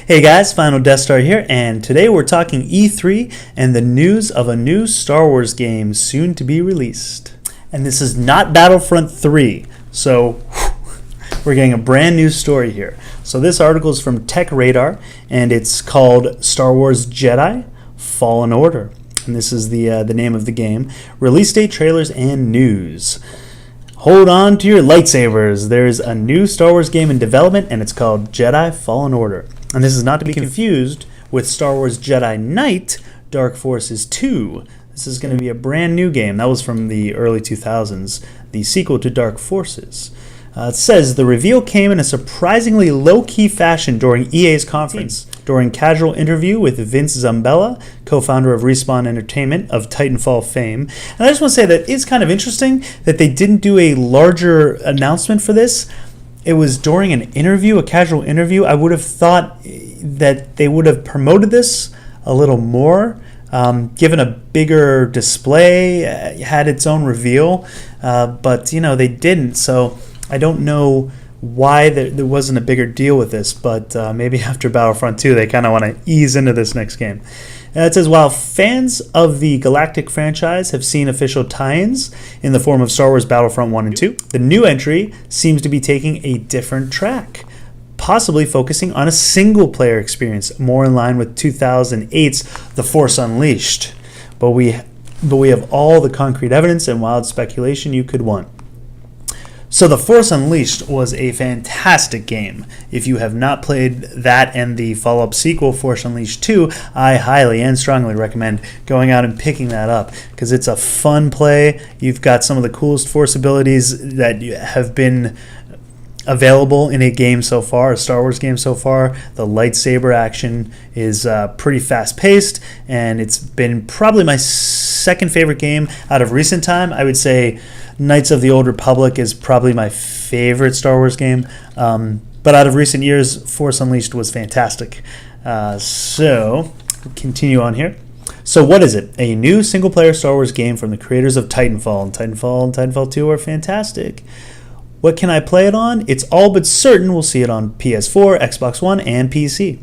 Hey guys, Final Death Star here, and today we're talking E3 and the news of a new Star Wars game soon to be released. And this is not Battlefront 3, so we're getting a brand new story here. So this article is from Tech Radar, and it's called Star Wars Jedi Fallen Order. And this is the name of the game. Release date, trailers, and news. Hold on to your lightsabers. There's a new Star Wars game in development, and it's called Jedi Fallen Order. And this is not to be confused with Star Wars Jedi Knight Dark Forces 2. This is going to be a brand new game. That was from the early 2000s, the sequel to Dark Forces. It says, the reveal came in a surprisingly low-key fashion during EA's conference. During casual interview with Vince Zambella, co-founder of Respawn Entertainment of Titanfall fame. And I just want to say that it's kind of interesting that they didn't do a larger announcement for this. It was during an interview, a casual interview. I would have thought that they would have promoted this a little more, given a bigger display, had its own reveal, but they didn't. So I don't know why there wasn't a bigger deal with this, but maybe after Battlefront 2, they kind of want to ease into this next game. It says, while fans of the Galactic franchise have seen official tie-ins in the form of Star Wars Battlefront 1 and 2, the new entry seems to be taking a different track, possibly focusing on a single-player experience, more in line with 2008's The Force Unleashed. But we have all the concrete evidence and wild speculation you could want. So The Force Unleashed was a fantastic game. If you have not played that and the follow-up sequel, Force Unleashed 2, I highly and strongly recommend going out and picking that up because it's a fun play. You've got some of the coolest Force abilities that have been available in a game so far, a Star Wars game so far. The lightsaber action is pretty fast-paced, and it's been probably my second favorite game out of recent time. I would say Knights of the Old Republic is probably my favorite Star Wars game, but out of recent years, Force Unleashed was fantastic. So, continue on here. So what is it? A new single-player Star Wars game from the creators of Titanfall. And Titanfall 2 are fantastic. What can I play it on? It's all but certain we'll see it on PS4, Xbox One, and PC.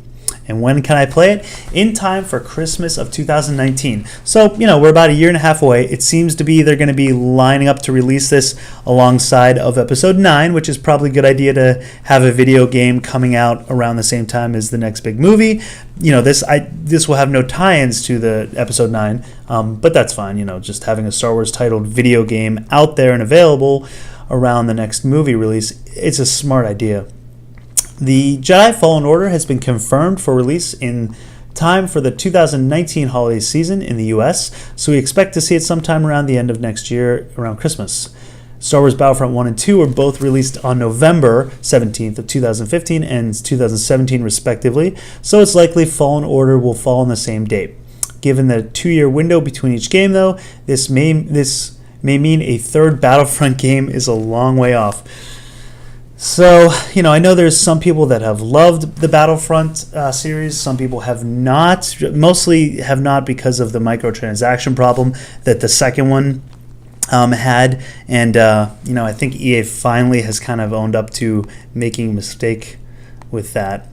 And when can I play it? In time for Christmas of 2019. So, we're about a year and a half away. It seems to be they're going to be lining up to release this alongside of Episode 9, which is probably a good idea to have a video game coming out around the same time as the next big movie. This will have no tie-ins to the Episode 9, but that's fine. Just having a Star Wars titled video game out there and available around the next movie release, it's a smart idea. The Jedi Fallen Order has been confirmed for release in time for the 2019 holiday season in the US, so we expect to see it sometime around the end of next year, around Christmas. Star Wars Battlefront 1 and 2 were both released on November 17th of 2015 and 2017 respectively, so it's likely Fallen Order will fall on the same date. Given the 2-year window between each game, though, this may mean a third Battlefront game is a long way off. So, I know there's some people that have loved the Battlefront series. Some people have not. Mostly have not because of the microtransaction problem that the second one had. And, I think EA finally has kind of owned up to making a mistake with that.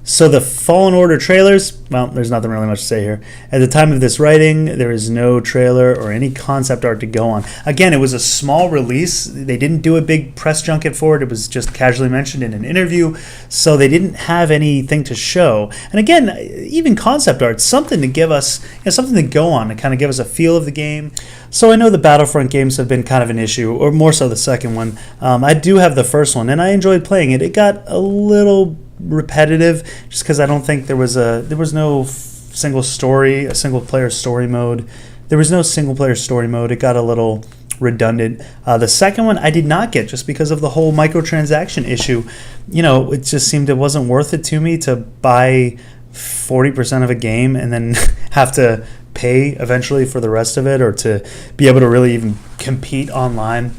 So the Fallen Order trailers, well, there's nothing really much to say here. At the time of this writing, there is no trailer or any concept art to go on. Again, it was a small release. They didn't do a big press junket for it. It was just casually mentioned in an interview, so they didn't have anything to show. And again, even concept art, something to give us, something to go on to kind of give us a feel of the game. So I know the Battlefront games have been kind of an issue, or more so the second one. I do have the first one, and I enjoyed playing it. It got a little repetitive just because I don't think there was no single player story mode. There was no single player story mode. It got a little redundant. The second one I did not get just because of the whole microtransaction issue. It just seemed it wasn't worth it to me to buy 40% of a game and then have to pay eventually for the rest of it, or to be able to really even compete online.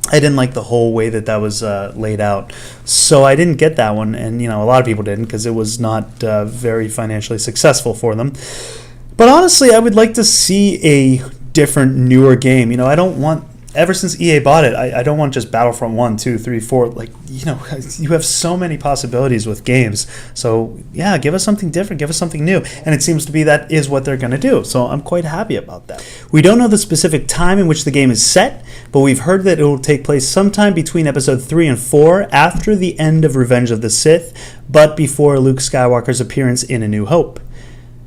I didn't like the whole way that was laid out. So I didn't get that one, and a lot of people didn't because it was not very financially successful for them. But honestly, I would like to see a different, newer game. I don't want ever since EA bought it, I don't want just Battlefront 1, 2, 3, 4. Like, you know, you have so many possibilities with games. So, yeah, give us something different. Give us something new. And it seems to be that is what they're going to do. So I'm quite happy about that. We don't know the specific time in which the game is set, but we've heard that it will take place sometime between Episode 3 and 4 after the end of Revenge of the Sith, but before Luke Skywalker's appearance in A New Hope.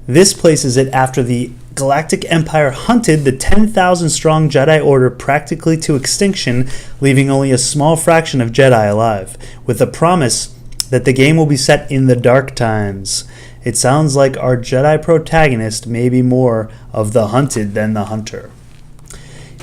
This places it after the Galactic Empire hunted the 10,000-strong Jedi Order practically to extinction, leaving only a small fraction of Jedi alive, with the promise that the game will be set in the Dark Times. It sounds like our Jedi protagonist may be more of the hunted than the hunter.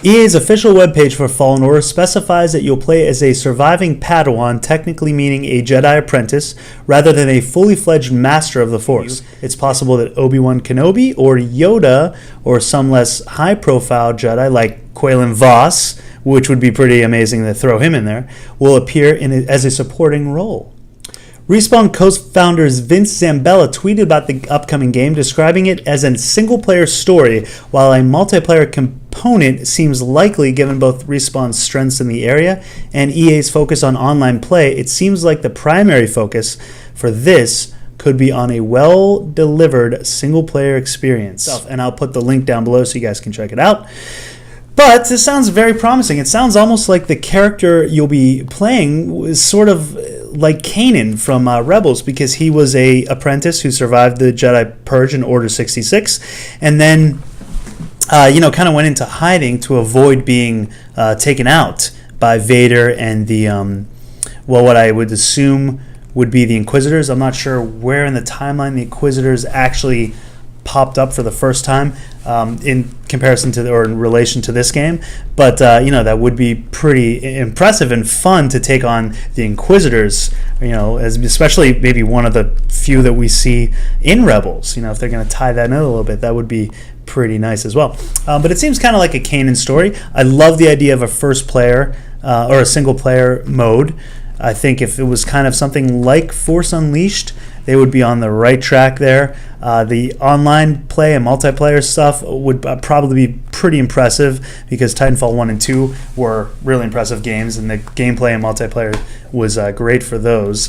EA's official webpage for Fallen Order specifies that you'll play as a surviving Padawan, technically meaning a Jedi apprentice, rather than a fully fledged master of the Force. It's possible that Obi-Wan Kenobi or Yoda, or some less high-profile Jedi like Quaylen Vos, which would be pretty amazing to throw him in there, will appear as a supporting role. Respawn co-founders Vince Zambella tweeted about the upcoming game, describing it as a single-player story, while a multiplayer component seems likely given both Respawn's strengths in the area and EA's focus on online play. It seems like the primary focus for this could be on a well-delivered single-player experience. And I'll put the link down below so you guys can check it out. But this sounds very promising. It sounds almost like the character you'll be playing is sort of like Kanan from Rebels, because he was a apprentice who survived the Jedi Purge in Order 66, and then kind of went into hiding to avoid being taken out by Vader and the what I would assume would be the Inquisitors. I'm not sure where in the timeline the Inquisitors actually popped up for the first time in comparison to or in relation to this game, but that would be pretty impressive and fun to take on the Inquisitors, especially maybe one of the few that we see in Rebels. If they're going to tie that in a little bit, that would be pretty nice as well. But it seems kind of like a Kanan story. I love the idea of a first player or a single player mode. I think if it was kind of something like Force Unleashed, they would be on the right track there. The online play and multiplayer stuff would probably be pretty impressive, because Titanfall 1 and 2 were really impressive games, and the gameplay and multiplayer was great for those.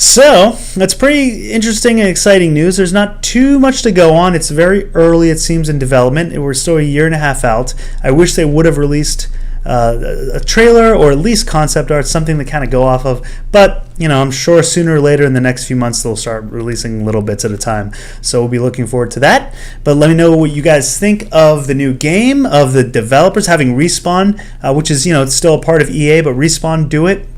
So that's pretty interesting and exciting news. There's not too much to go on. It's very early, it seems, in development. We're still a year and a half out. I wish they would have released a trailer or at least concept art, something to kind of go off of, but I'm sure sooner or later in the next few months they'll start releasing little bits at a time, so we'll be looking forward to that. But let me know what you guys think of the new game, of the developers having Respawn, which is it's still a part of EA, but Respawn do it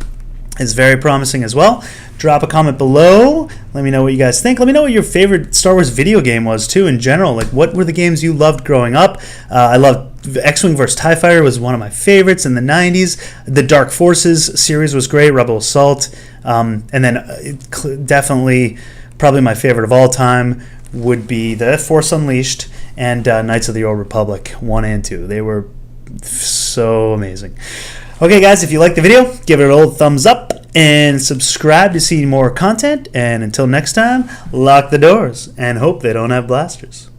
is very promising as well. Drop a comment below. Let me know what you guys think. Let me know what your favorite Star Wars video game was too in general. Like, what were the games you loved growing up? I loved X-Wing vs. TIE Fighter was one of my favorites in the 90s. The Dark Forces series was great. Rebel Assault. And then definitely probably my favorite of all time would be the Force Unleashed and Knights of the Old Republic 1 and 2. They were so amazing. Okay, guys, if you liked the video, give it an old thumbs up and subscribe to see more content. And until next time, lock the doors and hope they don't have blasters.